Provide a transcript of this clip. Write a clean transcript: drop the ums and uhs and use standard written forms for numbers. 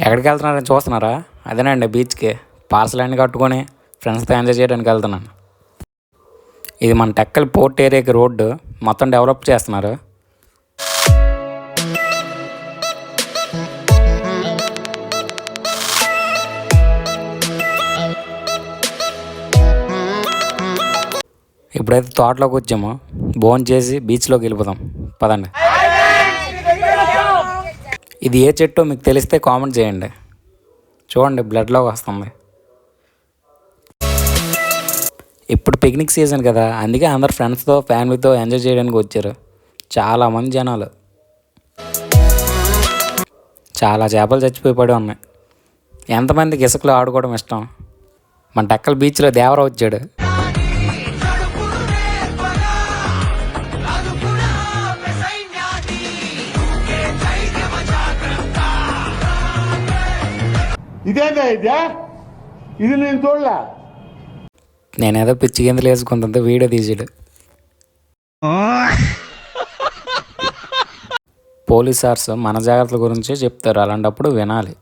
ఎక్కడికి వెళ్తున్నారని చూస్తున్నారా? అదేనండి బీచ్కి పార్సల్ అన్నీ కట్టుకొని ఫ్రెండ్స్తో ఎంజాయ్ చేయడానికి వెళ్తున్నాను. ఇది మన టెక్కల్ పోర్ట్ ఏరియాకి రోడ్డు మొత్తం డెవలప్ చేస్తున్నారు. ఇప్పుడైతే తోటలోకి వచ్చాము, భోజనం చేసి బీచ్లోకి వెళ్ళిపోదాం. పదండి. ఇది ఏ చెట్టో మీకు తెలిస్తే కామెంట్ చేయండి. చూడండి బ్లడ్లోకి వస్తుంది. ఇప్పుడు పిక్నిక్ సీజన్ కదా, అందుకే అందరు ఫ్రెండ్స్తో ఫ్యామిలీతో ఎంజాయ్ చేయడానికి వచ్చారు. చాలామంది జనాలు. చాలా చేపలు చచ్చిపోయి పడి ఉన్నాయి. ఎంతమందికి ఇసుకలో ఆడుకోవడం ఇష్టం? మన టెక్కల్ బీచ్లో దేవర వచ్చాడు. ఇదేందా ఇది నేను చూడలే. నేనేదో పిచ్చి గింజలు వేసుకుంటుంటే వీడియో తీసాడు. పోలీస్ సార్స్ మన జాగ్రత్తల గురించి చెప్తారు, అలాంటప్పుడు వినాలి.